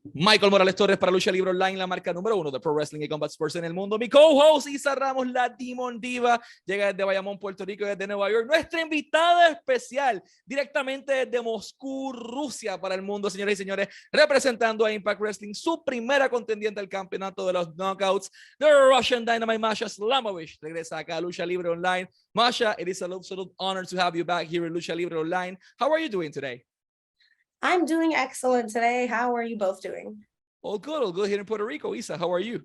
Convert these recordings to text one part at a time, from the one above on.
Michael Morales Torres para Lucha Libre Online, la marca número 1 de Pro Wrestling y Combat Sports en el mundo. Mi co-host Isa Ramos, la Demon Diva, llega desde Bayamón, Puerto Rico, desde Nueva York. Nuestra invitada especial, directamente desde Moscú, Rusia, para el mundo, señoras y señores, representando a Impact Wrestling, su primera contendiente al campeonato de los Knockouts, the Russian Dynamite, Masha Slamovich. Regresa acá a Lucha Libre Online. Masha, it is an absolute honor to have you back here in Lucha Libre Online. How are you doing today? I'm doing excellent today. How are you both doing? All good here in Puerto Rico. Isa, how are you?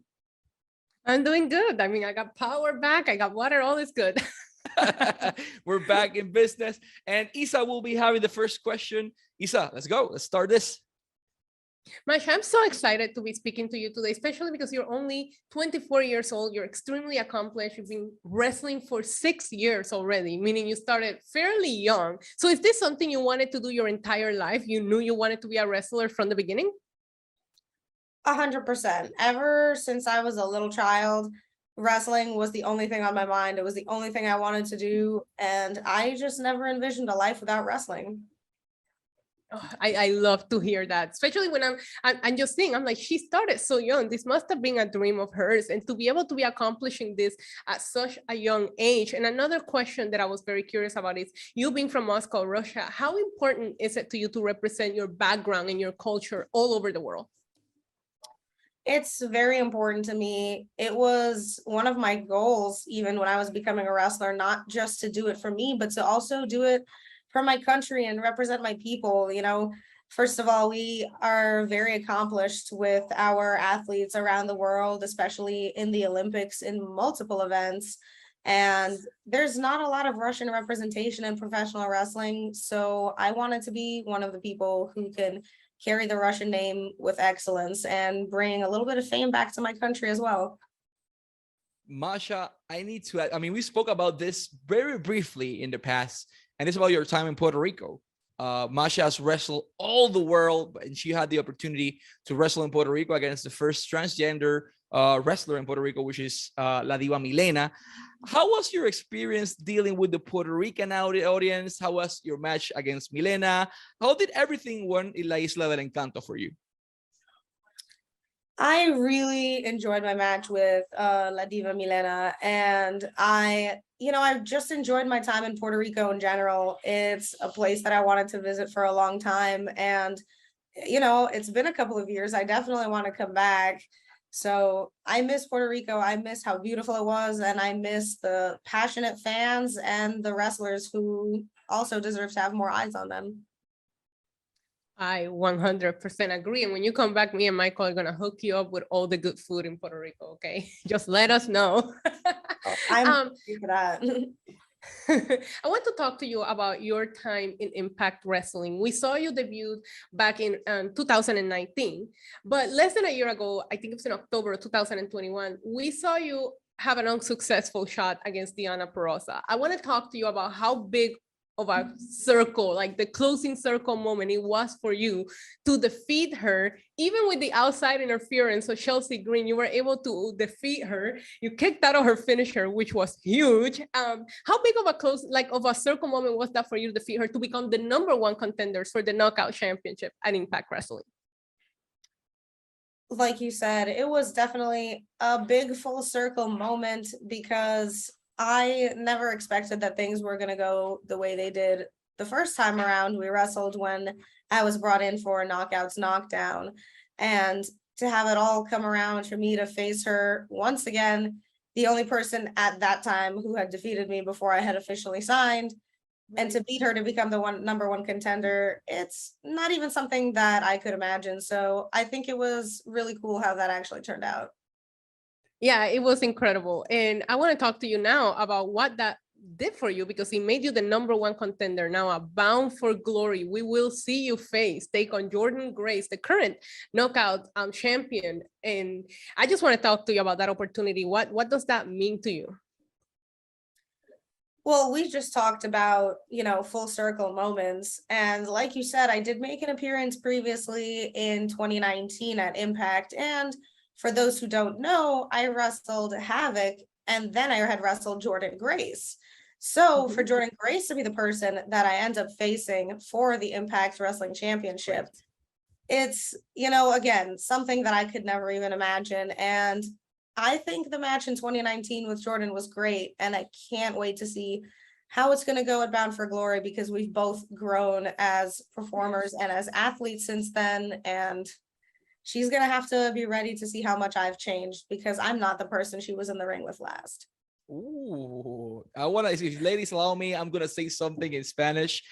I'm doing good. I mean, I got power back, I got water, all is good. We're back in business. And Isa will be having the first question. Isa, let's go. Let's start this. Masha, I'm so excited to be speaking to you today, especially because you're only 24 years old. You're extremely accomplished. You've been wrestling for 6 years already, meaning you started fairly young. So is this something you wanted to do your entire life? You knew you wanted to be a wrestler from the beginning? 100%. Ever since I was a little child, wrestling was the only thing on my mind. It was the only thing I wanted to do. And I just never envisioned a life without wrestling. Oh, I love to hear that, especially when I'm just saying, I'm like, she started so young. This must have been a dream of hers, and to be able to be accomplishing this at such a young age. And another question that I was very curious about is, you being from Moscow, Russia, how important is it to you to represent your background and your culture all over the world? It's very important to me. It was one of my goals, even when I was becoming a wrestler, not just to do it for me, but to also do it for my country and represent my people. You know, first of all, we are very accomplished with our athletes around the world, especially in the Olympics in multiple events. And there's not a lot of Russian representation in professional wrestling. So I wanted to be one of the people who can carry the Russian name with excellence and bring a little bit of fame back to my country as well. Masha, we spoke about this very briefly in the past, and it's about your time in Puerto Rico. Masha has wrestled all the world, and she had the opportunity to wrestle in Puerto Rico against the first transgender wrestler in Puerto Rico, which is La Diva Milena. How was your experience dealing with the Puerto Rican audience? How was your match against Milena? How did everything went in La Isla del Encanto for you? I really enjoyed my match with La Diva Milena, and I've just enjoyed my time in Puerto Rico in general. It's a place that I wanted to visit for a long time, and it's been a couple of years. I definitely want to come back. So I miss Puerto Rico. I miss how beautiful it was, and I miss the passionate fans and the wrestlers who also deserve to have more eyes on them. I 100% agree. And when you come back, me and Michael are going to hook you up with all the good food in Puerto Rico, okay? Just let us know. I'm ready for that. I want to talk to you about your time in Impact Wrestling. We saw you debut back in 2019, but less than a year ago, I think it was in October of 2021, we saw you have an unsuccessful shot against Diana Perosa. I want to talk to you about how big of a circle, like the closing circle moment it was for you to defeat her, even with the outside interference of Chelsea Green. You were able to defeat her. You kicked out of her finisher, which was huge. How big of a circle moment was that for you to defeat her to become the #1 contenders for the Knockout Championship at Impact Wrestling? Like you said, it was definitely a big full circle moment, because I never expected that things were going to go the way they did the first time around. We wrestled when I was brought in for a Knockouts Knockdown, and to have it all come around for me to face her once again, the only person at that time who had defeated me before I had officially signed, and to beat her to become the #1 contender, it's not even something that I could imagine. So I think it was really cool how that actually turned out. Yeah, it was incredible. And I want to talk to you now about what that did for you, because it made you the #1 contender. Now, a bound for glory. We will see you take on Jordynne Grace, the current knockout champion. And I just want to talk to you about that opportunity. What does that mean to you? Well, we just talked about, full circle moments. And like you said, I did make an appearance previously in 2019 at Impact. And for those who don't know, I wrestled Havoc, and then I had wrestled Jordynne Grace. So for Jordynne Grace to be the person that I end up facing for the Impact Wrestling Championship, it's, you know, again, something that I could never even imagine. And I think the match in 2019 with Jordan was great. And I can't wait to see how it's going to go at Bound for Glory, because we've both grown as performers and as athletes since then. And she's going to have to be ready to see how much I've changed, because I'm not the person she was in the ring with last. Ooh, I want to, if ladies allow me, I'm going to say something in Spanish.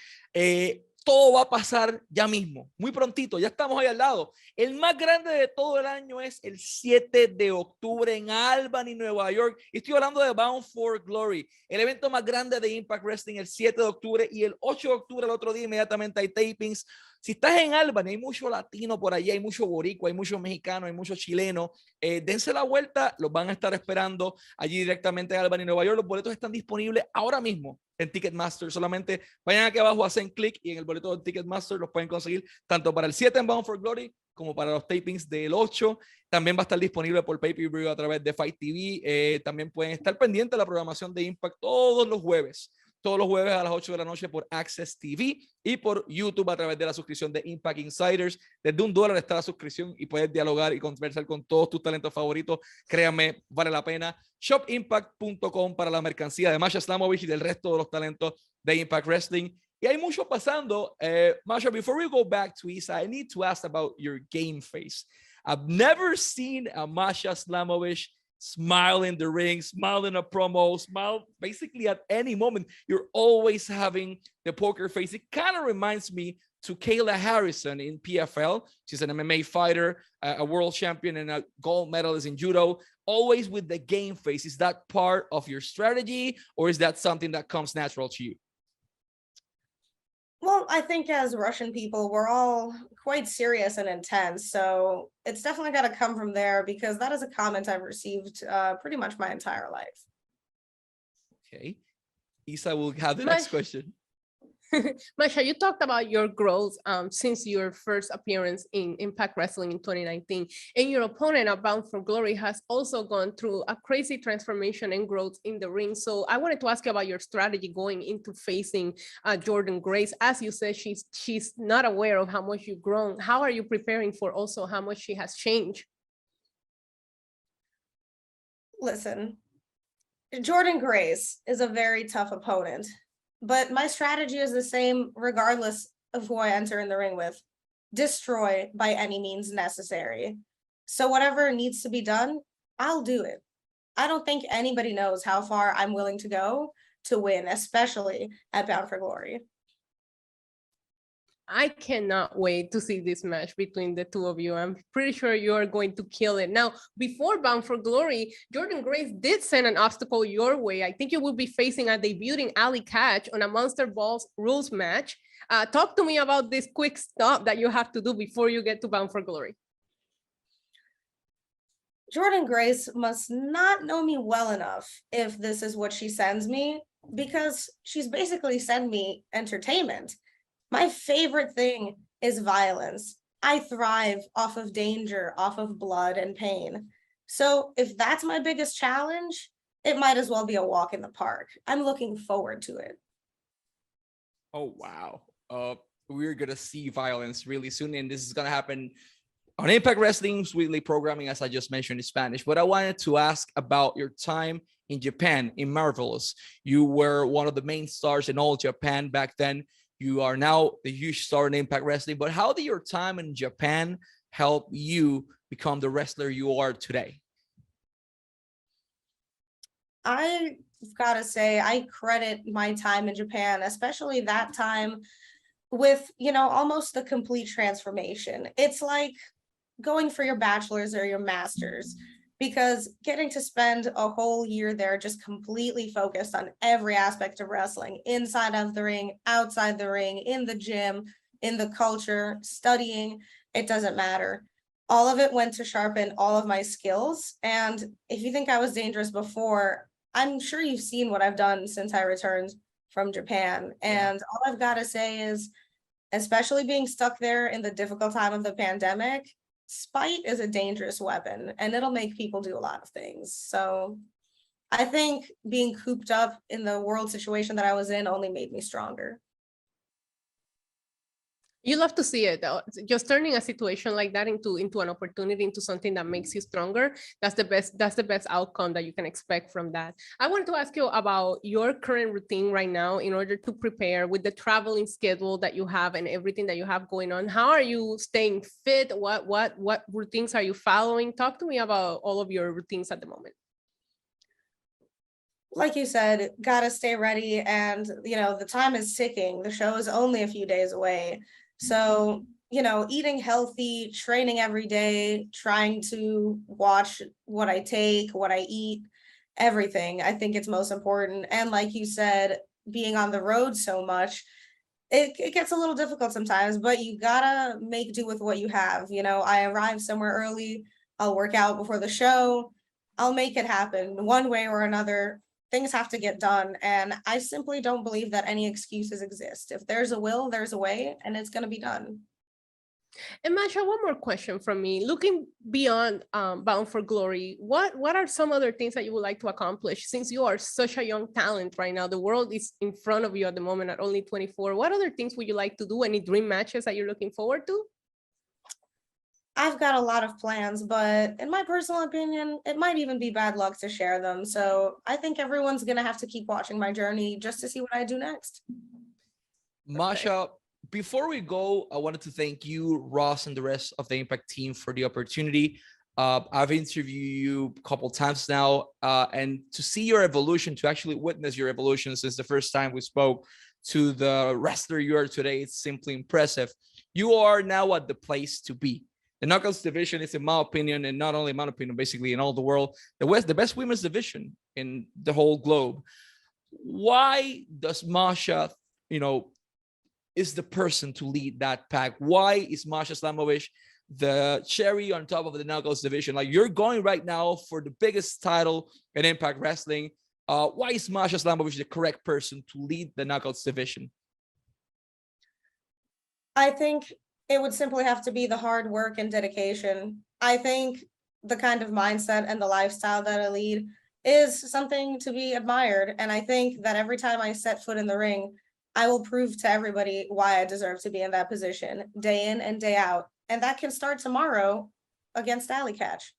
Todo va a pasar ya mismo, muy prontito, ya estamos ahí al lado. El más grande de todo el año es el 7 de octubre en Albany, Nueva York. Y estoy hablando de Bound for Glory, el evento más grande de Impact Wrestling, el 7 de octubre, y el 8 de octubre, el otro día, inmediatamente hay tapings. Si estás en Albany, hay mucho latino por allá, hay mucho boricua, hay mucho mexicano, hay mucho chileno. Dense la vuelta, los van a estar esperando allí directamente en Albany, Nueva York. Los boletos están disponibles ahora mismo en Ticketmaster. Solamente vayan aquí abajo, hacen clic y en el boleto de Ticketmaster los pueden conseguir tanto para el 7 en Bound for Glory como para los tapings del 8. También va a estar disponible por pay-per-view a través de Fight TV. También pueden estar pendientes de la programación de Impact todos los jueves a las 8 de la noche por Access TV y por YouTube a través de la suscripción de Impact Insiders. Desde $1 está la suscripción y puedes dialogar y conversar con todos tus talentos favoritos. Créanme, vale la pena. Shopimpact.com para la mercancía de Masha Slamovich y del resto de los talentos de Impact Wrestling. Y hay mucho pasando. Masha, before we go back to Isa, I need to ask about your game face. I've never seen a Masha Slamovich smile in the ring, smile in a promo, smile basically at any moment. You're always having the poker face. It kind of reminds me to Kayla Harrison in PFL. She's an MMA fighter, a world champion, and a gold medalist in judo, always with the game face. Is that part of your strategy, or is that something that comes natural to you? Well, I think as Russian people, we're all quite serious and intense. So it's definitely got to come from there, because that is a comment I've received pretty much my entire life. Okay. Isa will have the next question. Masha, you talked about your growth since your first appearance in Impact Wrestling in 2019, and your opponent at Bound for Glory has also gone through a crazy transformation and growth in the ring. So I wanted to ask you about your strategy going into facing Jordan Grace. As you said, she's not aware of how much you've grown. How are you preparing for also how much she has changed? Listen, Jordan Grace is a very tough opponent. But my strategy is the same regardless of who I enter in the ring with. Destroy by any means necessary. So whatever needs to be done, I'll do it. I don't think anybody knows how far I'm willing to go to win, especially at Bound for Glory. I cannot wait to see this match between the two of you. I'm pretty sure you're going to kill it. Now, before Bound for Glory, Jordan Grace did send an obstacle your way. I think you will be facing a debuting Ali Catch on a Monster Balls rules match. Talk to me about this quick stop that you have to do before you get to Bound for Glory. Jordan Grace must not know me well enough if this is what she sends me, because she's basically sent me entertainment. My favorite thing is violence. I thrive off of danger, off of blood and pain. So if that's my biggest challenge, it might as well be a walk in the park. I'm looking forward to it. Oh, wow. We're going to see violence really soon, and this is going to happen on Impact Wrestling's weekly programming, as I just mentioned in Spanish. But I wanted to ask about your time in Japan, in Marvelous. You were one of the main stars in all Japan back then. You are now the huge star in Impact Wrestling, but how did your time in Japan help you become the wrestler you are today? I've got to say, I credit my time in Japan, especially that time, with, you know, almost the complete transformation. It's like going for your bachelor's or your master's, because getting to spend a whole year there just completely focused on every aspect of wrestling, inside of the ring, outside the ring, in the gym, in the culture, studying, it doesn't matter. All of it went to sharpen all of my skills. And if you think I was dangerous before, I'm sure you've seen what I've done since I returned from Japan. And all I've got to say is, especially being stuck there in the difficult time of the pandemic, spite is a dangerous weapon, and it'll make people do a lot of things. So I think being cooped up in the world situation that I was in only made me stronger. You love to see it, just turning a situation like that into an opportunity, into something that makes you stronger. That's the best outcome that you can expect from that. I wanted to ask you about your current routine right now in order to prepare with the traveling schedule that you have and everything that you have going on. How are you staying fit? What routines are you following? Talk to me about all of your routines at the moment. Like you said, gotta stay ready, and the time is ticking. The show is only a few days away. So, eating healthy, training every day, trying to watch what I take, what I eat, everything. I think it's most important. And like you said, being on the road so much, it gets a little difficult sometimes, but you gotta make do with what you have. I arrive somewhere early, I'll work out before the show, I'll make it happen one way or another. Things have to get done, and I simply don't believe that any excuses exist. If there's a will, there's a way, and it's going to be done. And Masha, one more question from me. Looking beyond Bound for Glory, what are some other things that you would like to accomplish? Since you are such a young talent right now, the world is in front of you at the moment at only 24. What other things would you like to do? Any dream matches that you're looking forward to? I've got a lot of plans, but in my personal opinion, it might even be bad luck to share them. So I think everyone's going to have to keep watching my journey just to see what I do next. Masha, before we go, I wanted to thank you, Ross, and the rest of the Impact team for the opportunity. I've interviewed you a couple times now, and to see your evolution, to actually witness your evolution since the first time we spoke to the wrestler you are today, it's simply impressive. You are now at the place to be. The Knockouts division is, in my opinion, and not only in my opinion, basically in all the world, the best women's division in the whole globe. Why does Masha, is the person to lead that pack? Why is Masha Slamovich the cherry on top of the Knockouts division? Like, you're going right now for the biggest title in Impact Wrestling. Why is Masha Slamovich the correct person to lead the Knockouts division? I think it would simply have to be the hard work and dedication. I think the kind of mindset and the lifestyle that I lead is something to be admired. And I think that every time I set foot in the ring, I will prove to everybody why I deserve to be in that position day in and day out. And that can start tomorrow against Alley Catch.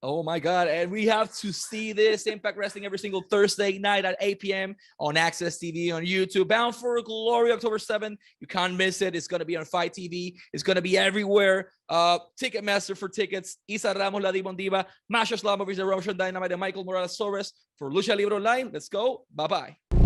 Oh my God. And we have to see this Impact Wrestling every single Thursday night at 8 p.m. on Access TV, on YouTube. Bound for Glory, October 7th. You can't miss it. It's going to be on Fight TV. It's going to be everywhere. Ticketmaster for tickets. Isa Ramos, La Dimon Diva. Masha Slamovich, the Russian Dynamite, and Michael Morales Torres for Lucha Libre Online. Let's go. Bye-bye.